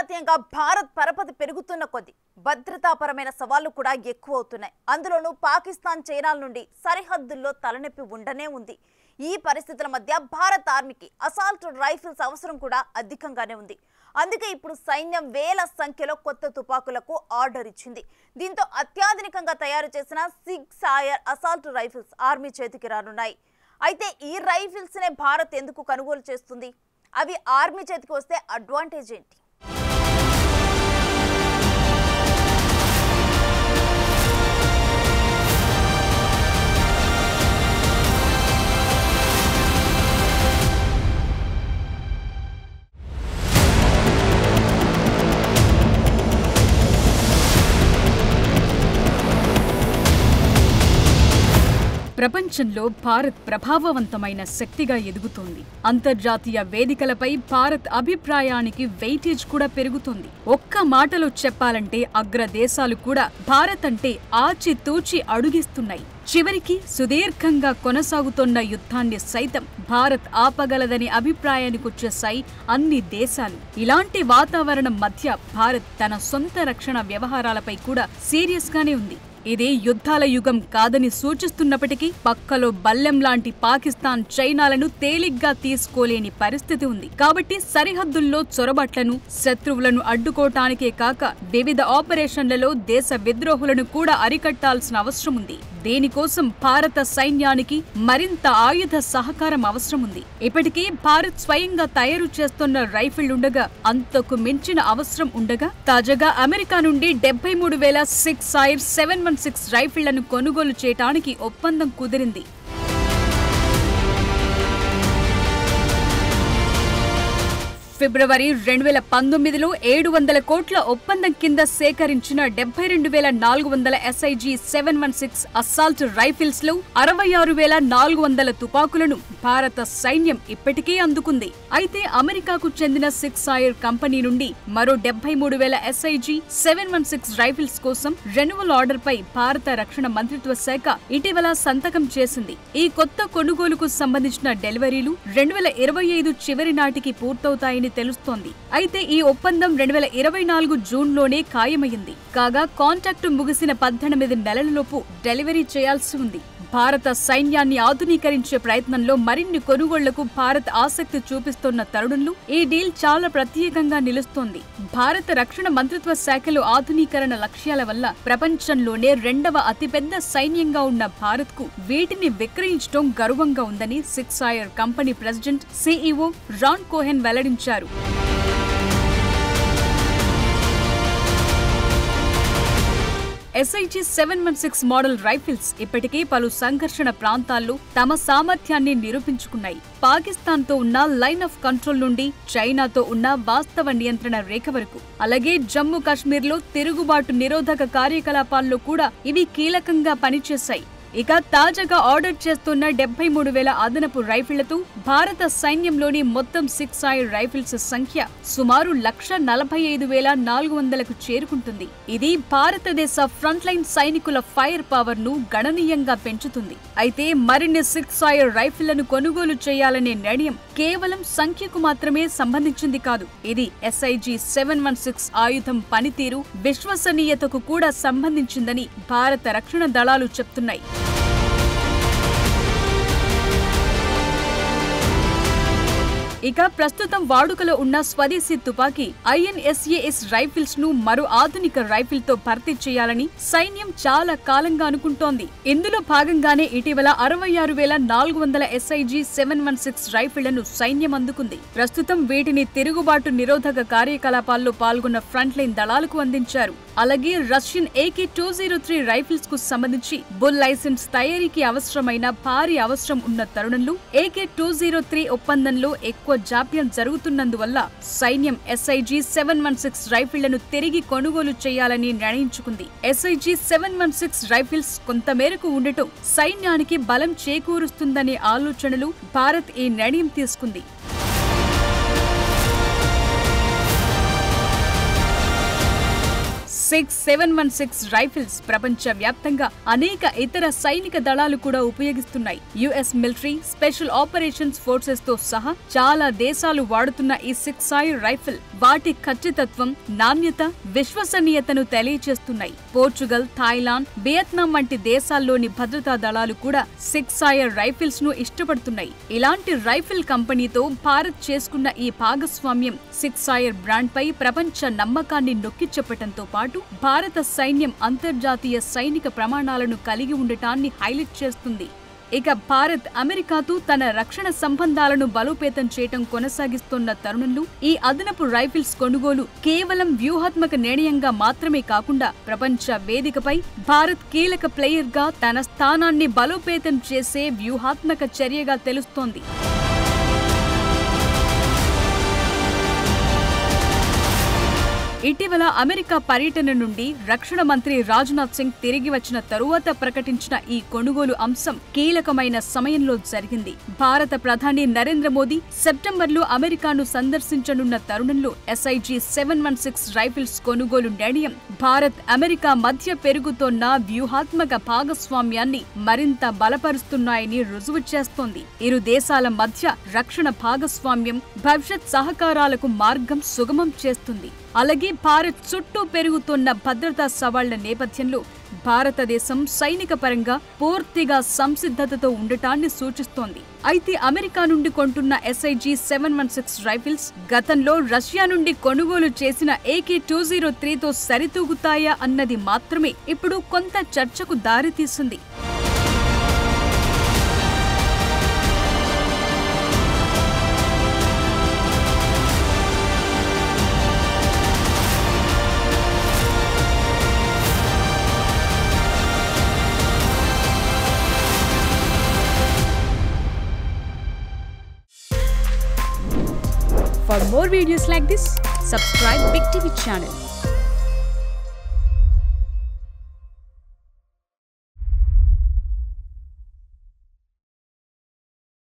అంతర్జాతీయంగా భారత్ పరపతి పెరుగుతున్న కొద్దీ భద్రతాపరమైన సవాళ్లు కూడా ఎక్కువ అవుతున్నాయి. అందులోనూ పాకిస్తాన్ చైనాల నుండి సరిహద్దుల్లో తలనొప్పి ఉండనే ఉంది. ఈ పరిస్థితుల మధ్య భారత్ ఆర్మీకి అసాల్ట్ రైఫిల్స్ అవసరం కూడా అధికంగానే ఉంది. అందుకే ఇప్పుడు సైన్యం వేల సంఖ్యలో కొత్త తుపాకులకు ఆర్డర్ ఇచ్చింది. దీంతో అత్యాధునికంగా తయారు చేసిన సిగ్సాయర్ అసాల్ట్ రైఫిల్స్ ఆర్మీ చేతికి రానున్నాయి. అయితే ఈ రైఫిల్స్ నే భారత్ ఎందుకు కొనుగోలు చేస్తుంది? అవి ఆర్మీ చేతికి వస్తే అడ్వాంటేజ్ ఏంటి? ప్రపంచంలో భారత్ ప్రభావవంతమైన శక్తిగా ఎదుగుతోంది. అంతర్జాతీయ వేదికలపై భారత్ అభిప్రాయానికి వెయిటేజ్ కూడా పెరుగుతోంది. ఒక్క మాటలో చెప్పాలంటే అగ్రదేశాలు కూడా భారత్ అంటే ఆచితూచి అడుగిస్తున్నాయి. చివరికి సుదీర్ఘంగా కొనసాగుతున్న యుద్ధాన్ని సైతం భారత్ ఆపగలదని అభిప్రాయానికొచ్చేశాయి అన్ని దేశాలు. ఇలాంటి వాతావరణం మధ్య భారత్ తన సొంత రక్షణ వ్యవహారాలపై కూడా సీరియస్ గానే ఉంది. ఇది యుద్ధాల యుగం కాదని సూచిస్తున్నప్పటికీ పక్కలో బల్లెం లాంటి పాకిస్తాన్ చైనాలను తేలిగ్గా తీసుకోలేని పరిస్థితి ఉంది. కాబట్టి సరిహద్దుల్లో చొరబాట్లను శత్రువులను అడ్డుకోవటానికే కాక వివిధ ఆపరేషన్లలో దేశ విద్రోహులను కూడా అరికట్టాల్సిన అవసరం ఉంది. దీనికోసం భారత సైన్యానికి మరింత ఆయుధ సహకారం అవసరం ఉంది. ఇప్పటికీ భారత్ స్వయంగా తయారు చేస్తున్న రైఫిల్ ఉండగా అంతకు మించిన అవసరం ఉండగా తాజాగా అమెరికా నుండి 73,000 సిగ్సాయర్ 716 రైఫిళ్లను కొనుగోలు చేయడానికి ఒప్పందం కుదిరింది. ఫిబ్రవరి 2019లో 700 కోట్ల ఒప్పందం కింద సేకరించిన 72,400 SIG 716 అస్సాల్ట్ రైఫిల్స్ లో 66,400 తుపాకులను భారత సైన్యం ఇప్పటికే అందుకుంది. అయితే అమెరికాకు చెందిన సిగ్సాయర్ కంపెనీ నుండి మరో 73,000 SIG 716 రైఫిల్స్ కోసం రెన్యువల్ ఆర్డర్ పై భారత రక్షణ మంత్రిత్వ శాఖ ఇటీవల సంతకం చేసింది. ఈ కొత్త కొనుగోలుకు సంబంధించిన డెలివరీలు 2025 చివరి నాటికి పూర్తవుతాయని తెలుస్తోంది. అయితే ఈ ఒప్పందం 2024 జూన్లోనే ఖాయమైంది. కాగా కాంట్రాక్టు ముగిసిన 18 నెలలలోపు డెలివరీ చేయాల్సి ఉంది. భారత సైన్యాన్ని ఆధునీకరించే ప్రయత్నంలో మరిన్ని కొనుగోళ్లకు భారత్ ఆసక్తి చూపిస్తున్న తరుణంలో ఈ డీల్ చాలా ప్రత్యేకంగా నిలుస్తోంది. భారత రక్షణ మంత్రిత్వ శాఖలో ఆధునీకరణ లక్ష్యాల వల్ల ప్రపంచంలోనే 2వ అతిపెద్ద సైన్యంగా ఉన్న భారత్ కు వీటిని విక్రయించడం గర్వంగా ఉందని సిగ్సాయర్ కంపెనీ ప్రెసిడెంట్ CEO రాన్ కోహెన్ వెల్లడించారు. SIG 716 మోడల్ రైఫిల్స్ ఇప్పటికే పలు సంఘర్షణ ప్రాంతాల్లో తమ సామర్థ్యాన్ని నిరూపించుకున్నాయి. పాకిస్తాన్తో ఉన్న లైన్ ఆఫ్ కంట్రోల్ నుండి చైనాతో ఉన్న వాస్తవ నియంత్రణ రేఖ వరకు, అలాగే జమ్మూ కాశ్మీర్లో తిరుగుబాటు నిరోధక కార్యకలాపాల్లో కూడా ఇవి కీలకంగా పనిచేశాయి. ఇక తాజాగా ఆర్డర్ చేస్తున్న 73,000 అదనపు రైఫిళ్లతో భారత సైన్యంలోని మొత్తం సిగ్సాయర్ రైఫిల్స్ సంఖ్య సుమారు 145,400కు చేరుకుంటుంది. ఇది భారతదేశ ఫ్రంట్ లైన్ సైనికుల ఫైర్ పవర్ ను గణనీయంగా పెంచుతుంది. అయితే మరిన్ని సిగ్సాయర్ రైఫిళ్లను కొనుగోలు చేయాలనే నిర్ణయం కేవలం సంఖ్యకు మాత్రమే సంబంధించింది కాదు. ఇది SIG 716 ఆయుధం పనితీరు, విశ్వసనీయతకు కూడా సంబంధించిందని భారత రక్షణ దళాలు చెప్తున్నాయి. ఇక ప్రస్తుతం వాడుకలో ఉన్న స్వదేశీ తుపాకీ INSAS రైఫిల్స్ ను మరో ఆధునిక రైఫిల్ తో భర్తీ చేయాలని సైన్యం చాలా కాలంగా అనుకుంటోంది. ఇందులో భాగంగానే ఇటీవల 66,400 SIG 716 రైఫిళ్లను సైన్యం అందుకుంది. ప్రస్తుతం వీటిని తిరుగుబాటు నిరోధక కార్యకలాపాల్లో పాల్గొన్న ఫ్రంట్ లైన్ దళాలకు అందించారు. అలాగే రష్యన్ AK-203 రైఫిల్స్ కు సంబంధించి బుల్ లైసెన్స్ తయారీకి అవసరమైన భారీ అవసరం ఉన్న తరుణంలో AK-203 ఒప్పందంలో ఎక్కువ జాప్యం జరుగుతున్నందువల్ల సైన్యం SIG 716 రైఫిళ్లను తిరిగి కొనుగోలు చేయాలని నిర్ణయించుకుంది. SIG 716 రైఫిల్స్ కొంతమేరకు ఉండటం సైన్యానికి బలం చేకూరుస్తుందనే ఆలోచనలు భారత్ ఈ నిర్ణయం తీసుకుంది. 716 రైఫిల్స్ ప్రపంచవ్యాప్తంగా అనేక ఇతర సైనిక దళాలు కూడా ఉపయోగిస్తున్నాయి. US military, special operations forces తో సహా చాలా దేశాలు వాడుతున్న ఈ 6 రైఫిల్ వాటి ఖచ్చితత్వం, నాణ్యత, విశ్వసనీయతను తెలియజేస్తున్నాయి. పోర్చుగల్, థాయిలాండ్, వియత్నాం వంటి దేశాల్లోని భద్రతా దళాలు కూడా 6 రైఫిల్స్ ను ఇష్టపడుతున్నాయి. ఇలాంటి రైఫిల్ కంపెనీతో భారత్ చేసుకున్న ఈ భాగస్వామ్యం 6 బ్రాండ్ పై ప్రపంచ నమ్మకాన్ని నొక్కి చెప్పటంతో పాటు భారత సైన్యం అంతర్జాతీయ సైనిక ప్రమాణాలను కలిగి ఉండటాన్ని హైలైట్ చేస్తుంది. ఇక భారత్ అమెరికాతో తన రక్షణ సంబంధాలను బలోపేతం చేయటం కొనసాగిస్తున్న తరుణంలో ఈ అదనపు రైఫిల్స్ కొనుగోలు కేవలం వ్యూహాత్మక నిర్ణయంగా మాత్రమే కాకుండా ప్రపంచ వేదికపై భారత్ కీలక ప్లేయర్ గా తన స్థానాన్ని బలోపేతం చేసే వ్యూహాత్మక చర్యగా తెలుస్తోంది. ఇటీవల అమెరికా పర్యటన నుండి రక్షణ మంత్రి రాజ్నాథ్ సింగ్ తిరిగి వచ్చిన తరువాత ప్రకటించిన ఈ కొనుగోలు అంశం కీలకమైన సమయంలో జరిగింది. భారత ప్రధాని నరేంద్ర మోదీ సెప్టెంబర్లో అమెరికాను సందర్శించనున్న తరుణంలో SIG 716 రైఫిల్స్ కొనుగోలు నిర్ణయం భారత్, అమెరికా మధ్య పెరుగుతోన్న వ్యూహాత్మక భాగస్వామ్యాన్ని మరింత బలపరుస్తున్నాయని రుజువు చేస్తోంది. ఇరు దేశాల మధ్య రక్షణ భాగస్వామ్యం భవిష్యత్ సహకారాలకు మార్గం సుగమం చేస్తుంది. అలాగే భారత్ చుట్టూ పెరుగుతున్న భద్రతా సవాళ్ల నేపథ్యంలో భారతదేశం సైనిక పరంగా పూర్తిగా సంసిద్ధతతో ఉండటాన్ని సూచిస్తోంది. అయితే అమెరికా నుండి కొంటున్న SIG 716 రైఫిల్స్ గతంలో రష్యా నుండి కొనుగోలు చేసిన AK-203తో సరితూగుతాయా అన్నది మాత్రమే ఇప్పుడు కొంత చర్చకు దారితీసింది. For more videos like this, subscribe Big TV channel.